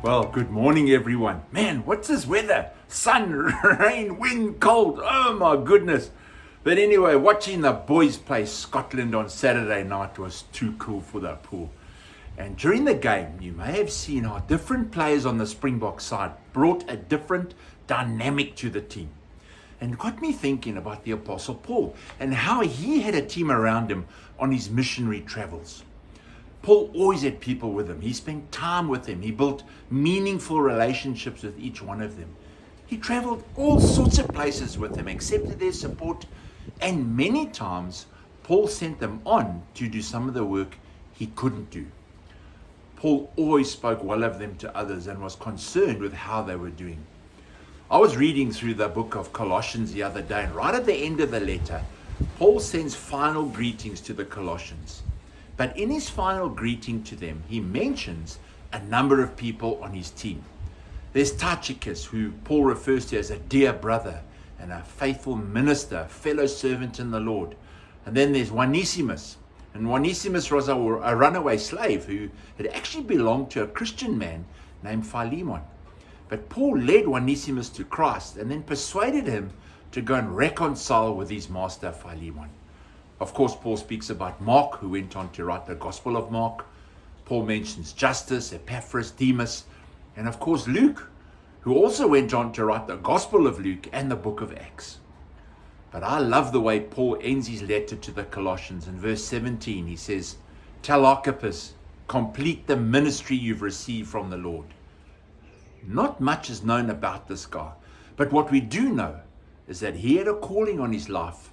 Well, good morning, everyone. Man, what's this weather? Sun, rain, wind, cold. Oh, my goodness. But anyway, watching the boys play Scotland on Saturday night was too cool for the pool. And during the game, you may have seen how different players on the Springbok side brought a different dynamic to the team. And it got me thinking about the Apostle Paul and how he had a team around him on his missionary travels. Paul always had people with him. He spent time with them. He built meaningful relationships with each one of them. He traveled all sorts of places with them, accepted their support, and many times Paul sent them on to do some of the work he couldn't do. Paul always spoke well of them to others and was concerned with how they were doing. I was reading through the book of Colossians the other day, and right at the end of the letter, Paul sends final greetings to the Colossians. But in his final greeting to them, he mentions a number of people on his team. There's Tychicus, who Paul refers to as a dear brother and a faithful minister, a fellow servant in the Lord. And then there's Onesimus. And Onesimus was a runaway slave who had actually belonged to a Christian man named Philemon. But Paul led Onesimus to Christ and then persuaded him to go and reconcile with his master Philemon. Of course, Paul speaks about Mark, who went on to write the Gospel of Mark. Paul mentions Justus, Epaphras, Demas, and of course Luke, who also went on to write the Gospel of Luke and the book of Acts. But I love the way Paul ends his letter to the Colossians. In verse 17, he says, "Tell Archippus, complete the ministry you've received from the Lord." Not much is known about this guy, but what we do know is that he had a calling on his life,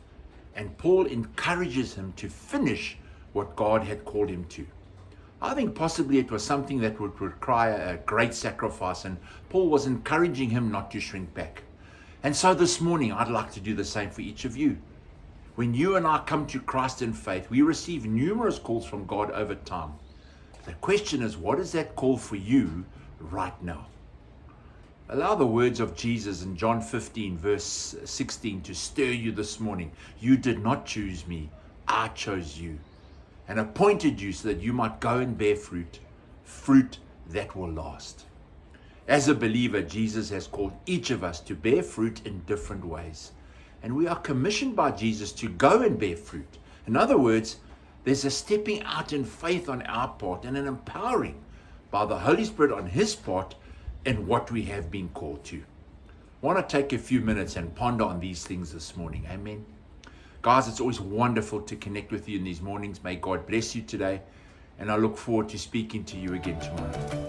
and Paul encourages him to finish what God had called him to. I think possibly it was something that would require a great sacrifice, and Paul was encouraging him not to shrink back. And so this morning, I'd like to do the same for each of you. When you and I come to Christ in faith, we receive numerous calls from God over time. The question is, what is that call for you right now? Allow the words of Jesus in John 15, verse 16 to stir you this morning. You did not choose me, I chose you, and appointed you so that you might go and bear fruit, fruit that will last. As a believer, Jesus has called each of us to bear fruit in different ways. And we are commissioned by Jesus to go and bear fruit. In other words, there's a stepping out in faith on our part and an empowering by the Holy Spirit on his part in what we have been called to. I want to take a few minutes and ponder on these things this morning. Amen. Guys, it's always wonderful to connect with you in these mornings. May God bless you today. And I look forward to speaking to you again tomorrow.